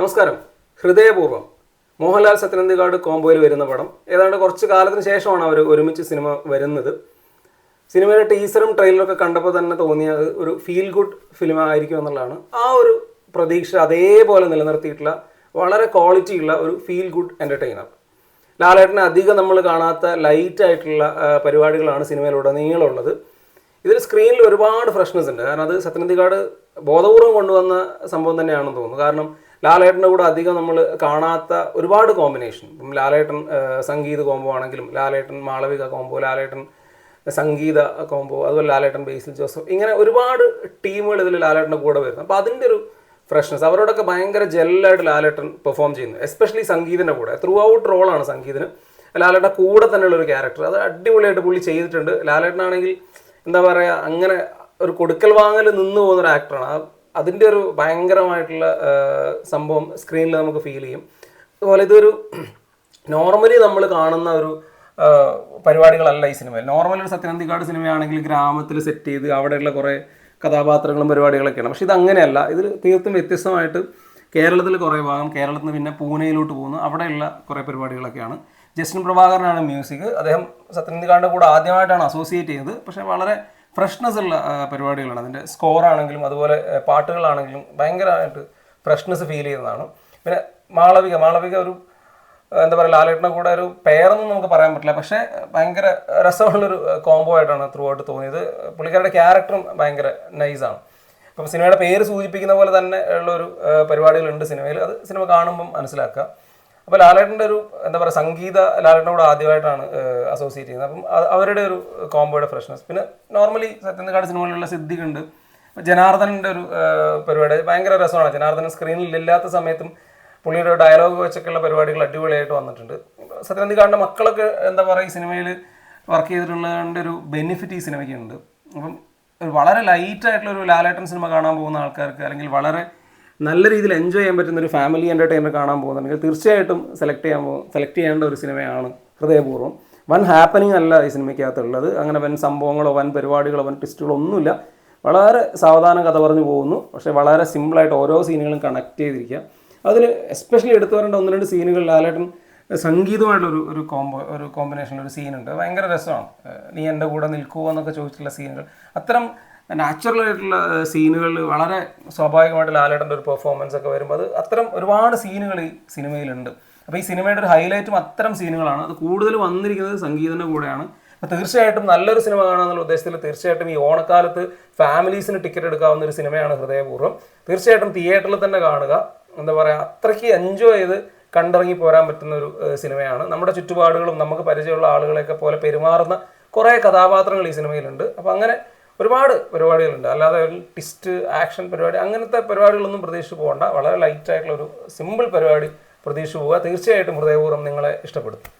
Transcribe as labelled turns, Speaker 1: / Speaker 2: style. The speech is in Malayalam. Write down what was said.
Speaker 1: നമസ്കാരം. ഹൃദയപൂർവ്വം മോഹൻലാൽ സത്യനന്ദിക്കാട് കോംബോയിൽ വരുന്ന പടം ഏതാണ്ട് കുറച്ച് കാലത്തിന് ശേഷമാണ് അവർ ഒരുമിച്ച് സിനിമ വരുന്നത്. സിനിമയുടെ ടീസറും ട്രെയിലറൊക്കെ കണ്ടപ്പോൾ തന്നെ തോന്നിയത് ഒരു ഫീൽ ഗുഡ് ഫിലിം ആയിരിക്കും എന്നുള്ളതാണ്. ആ ഒരു പ്രതീക്ഷ അതേപോലെ നിലനിർത്തിയിട്ടുള്ള വളരെ ക്വാളിറ്റി ഉള്ള ഒരു ഫീൽ ഗുഡ് എൻ്റർടൈനർ. ലാലേട്ടനെ അധികം നമ്മൾ കാണാത്ത ലൈറ്റ് ആയിട്ടുള്ള പരിപാടികളാണ് സിനിമയിലുടനീളമുള്ളത്. ഇതിൽ സ്ക്രീനിൽ ഒരുപാട് ഫ്രഷ്നെസ് ഉണ്ട്. കാരണം അത് സത്യനന്ദിക്കാട് ബോധപൂർവം കൊണ്ടുവന്ന സംഭവം തന്നെയാണെന്ന് തോന്നുന്നു. കാരണം ലാലേട്ടൻ്റെ കൂടെ അധികം നമ്മൾ കാണാത്ത ഒരുപാട് കോമ്പിനേഷൻ, ഇപ്പം ലാലേട്ടൻ സംഗീത കോംബോ ആണെങ്കിലും, ലാലേട്ടൻ മാളവിക കോംബോ, ലാലേട്ടൻ സംഗീത കോംബോ, അതുപോലെ ലാലേട്ടൻ ബേസിൽ ജോസഫ്, ഇങ്ങനെ ഒരുപാട് ടീമുകൾ ഇതിൽ ലാലേട്ടൻ്റെ കൂടെ വരുന്നു. അപ്പോൾ അതിൻ്റെ ഒരു ഫ്രഷ്നെസ്, അവരോടൊക്കെ ഭയങ്കര ജെല്ലായിട്ട് ലാലേട്ടൻ പെർഫോം ചെയ്യുന്നു. എസ്പെഷ്യലി സംഗീതിൻ്റെ കൂടെ ത്രൂ ഔട്ട് റോളാണ് സംഗീതിന്. ലാലേട്ടൻ്റെ കൂടെ തന്നെയുള്ളൊരു ക്യാരക്ടർ, അത് അടിപൊളിയായിട്ട് പുള്ളി ചെയ്തിട്ടുണ്ട്. ലാലേട്ടനാണെങ്കിൽ എന്താ പറയുക, അങ്ങനെ ഒരു കൊടുക്കൽ വാങ്ങൽ നിന്ന് പോകുന്നൊരു ആക്ടറാണ്. അതിൻ്റെ ഒരു ഭയങ്കരമായിട്ടുള്ള സംഭവം സ്ക്രീനിൽ നമുക്ക് ഫീൽ ചെയ്യും. അതുപോലെ ഇതൊരു നോർമലി നമ്മൾ കാണുന്ന ഒരു പരിപാടികളല്ല ഈ സിനിമയിൽ. നോർമലി ഒരു സത്യനന്ദിക്കാട് സിനിമയാണെങ്കിൽ ഗ്രാമത്തിൽ സെറ്റ് ചെയ്ത് അവിടെയുള്ള കുറേ കഥാപാത്രങ്ങളും പരിപാടികളൊക്കെയാണ്. പക്ഷേ ഇതങ്ങനെയല്ല. ഇതിൽ തീർത്തും വ്യത്യസ്തമായിട്ട് കേരളത്തിൽ കുറേ ഭാഗം, കേരളത്തിൽ നിന്ന് പിന്നെ പൂനെയിലോട്ട് പോകുന്നു, അവിടെയുള്ള കുറേ പരിപാടികളൊക്കെയാണ്. Justin പ്രഭാകരനാണ് music. അദ്ദേഹം സത്യനന്ദിക്കാടിൻ്റെ കൂടെ ആദ്യമായിട്ടാണ് അസോസിയേറ്റ് ചെയ്തത്. പക്ഷേ വളരെ ഫ്രഷ്നെസ് ഉള്ള പരിപാടികളാണ്. അതിൻ്റെ സ്കോറാണെങ്കിലും അതുപോലെ പാട്ടുകളാണെങ്കിലും ഭയങ്കരമായിട്ട് ഫ്രഷ്നെസ് ഫീൽ ചെയ്യുന്നതാണ്. പിന്നെ മാളവിക ഒരു എന്താ പറയുക, ലാലേട്ടൻ്റെ കൂടെ ഒരു പെയറൊന്നും നമുക്ക് പറയാൻ പറ്റില്ല, പക്ഷേ ഭയങ്കര രസമുള്ളൊരു കോംബോ ആയിട്ടാണ് ത്രൂ ഔട്ട് തോന്നിയത്. പുള്ളിക്കാരുടെ ക്യാരക്ടറും ഭയങ്കര നൈസാണ്. അപ്പം സിനിമയുടെ പേര് സൂചിപ്പിക്കുന്ന പോലെ തന്നെ ഉള്ളൊരു പരിപാടികളുണ്ട് സിനിമയിൽ. അത് സിനിമ കാണുമ്പം മനസ്സിലാക്കുക. അപ്പോൾ ലാലേട്ടൻ്റെ ഒരു എന്താ പറയുക, സംഗീത ലാലേട്ടൻ്റെ കൂടെ ആദ്യമായിട്ടാണ് അസോസിയേറ്റ് ചെയ്യുന്നത്. അപ്പം അവരുടെ ഒരു കോംബോയുടെ ഫ്രഷ്നെസ്. പിന്നെ നോർമലി സത്യനന്ദിക്കാട് സിനിമകളിലുള്ള സിദ്ദിഖുണ്ട്, ജനാർദ്ദനൻ്റെ ഒരു പരിപാടി ഭയങ്കര രസമാണ്. ജനാർദ്ദനൻ സ്ക്രീനിൽ ഇല്ലാത്ത സമയത്തും പുള്ളിയുടെ ഡയലോഗ് വെച്ചൊക്കെയുള്ള പരിപാടികൾ അടിപൊളിയായിട്ട് വന്നിട്ടുണ്ട്. സത്യനന്ദിക്കാടിൻ്റെ മക്കളൊക്കെ എന്താ പറയുക, ഈ സിനിമയിൽ വർക്ക് ചെയ്തിട്ടുള്ളതിൻ്റെ ഒരു ബെനിഫിറ്റ് ഈ സിനിമയ്ക്കുണ്ട്. അപ്പം ഒരു വളരെ ലൈറ്റായിട്ടുള്ളൊരു ലാലേട്ടൻ സിനിമ കാണാൻ പോകുന്ന ആൾക്കാർക്ക്, അല്ലെങ്കിൽ വളരെ നല്ല രീതിയിൽ എൻജോയ് ചെയ്യാൻ പറ്റുന്ന ഒരു ഫാമിലി എൻ്റർടൈനർ കാണാൻ പോകുന്നുണ്ടെങ്കിൽ തീർച്ചയായിട്ടും സെലക്ട് ചെയ്യേണ്ട ഒരു സിനിമയാണ് ഹൃദയപൂർവ്വം. വൻ ഹാപ്പനിങ് അല്ല ഈ സിനിമയ്ക്കകത്തുള്ളത്. അങ്ങനെ വൻ സംഭവങ്ങളോ വൻ പരിപാടികളോ വൻ ട്വിസ്റ്റുകളോ ഒന്നുമില്ല. വളരെ സാവധാനം കഥ പറഞ്ഞു പോകുന്നു. പക്ഷേ വളരെ സിമ്പിളായിട്ട് ഓരോ സീനുകളും കണക്ട് ചെയ്തിരിക്കുക. അതിൽ എസ്പെഷ്യലി എടുത്തു വരേണ്ട ഒന്ന് രണ്ട് സീനുകൾ, ലാലേട്ടൻ സംഗീതമായിട്ടുള്ള ഒരു കോമ്പിനേഷനിൽ ഒരു സീനുണ്ട്. ഭയങ്കര രസമാണ്. നീ എൻ്റെ കൂടെ നിൽക്കുമോ എന്നൊക്കെ ചോദിച്ചിട്ടുള്ള സീനുകൾ, അത്തരം നാച്ചുറലായിട്ടുള്ള സീനുകൾ വളരെ സ്വാഭാവികമായിട്ട് ലാലേട്ടൻ്റെ ഒരു പെർഫോമൻസ് ഒക്കെ വരുമ്പോൾ അത് അത്തരം ഒരുപാട് സീനുകൾ ഈ സിനിമയിലുണ്ട്. അപ്പോൾ ഈ സിനിമയുടെ ഒരു ഹൈലൈറ്റും അത്തരം സീനുകളാണ്. അത് കൂടുതൽ വന്നിരിക്കുന്നത് സംഗീതത്തിൻ്റെ കൂടെയാണ്. അപ്പോൾ തീർച്ചയായിട്ടും നല്ലൊരു സിനിമ കാണാമെന്നുള്ള ഉദ്ദേശത്തിൽ തീർച്ചയായിട്ടും ഈ ഓണക്കാലത്ത് ഫാമിലീസിന് ടിക്കറ്റ് എടുക്കാവുന്ന ഒരു സിനിമയാണ് ഹൃദയപൂർവ്വം. തീർച്ചയായിട്ടും തിയേറ്ററിൽ തന്നെ കാണുക. എന്താ പറയുക, അത്രയ്ക്ക് എൻജോയ് ചെയ്ത് കണ്ടിറങ്ങി പോരാൻ പറ്റുന്ന ഒരു സിനിമയാണ്. നമ്മുടെ ചുറ്റുപാടുകളും നമുക്ക് പരിചയമുള്ള ആളുകളെയൊക്കെ പോലെ പെരുമാറുന്ന കുറേ കഥാപാത്രങ്ങൾ ഈ സിനിമയിലുണ്ട്. അപ്പോൾ അങ്ങനെ ഒരുപാട് പരിപാടികളുണ്ട്. അല്ലാതെ ഒരു ട്വിസ്റ്റ് ആക്ഷൻ പരിപാടി അങ്ങനത്തെ പരിപാടികളൊന്നും പ്രതീക്ഷിച്ച് പോകണ്ട. വളരെ ലൈറ്റായിട്ടുള്ള ഒരു സിമ്പിൾ പരിപാടി പ്രതീക്ഷിച്ച് പോവുക. തീർച്ചയായിട്ടും ഹൃദയപൂർവ്വം നിങ്ങളെ ഇഷ്ടപ്പെടുത്തും.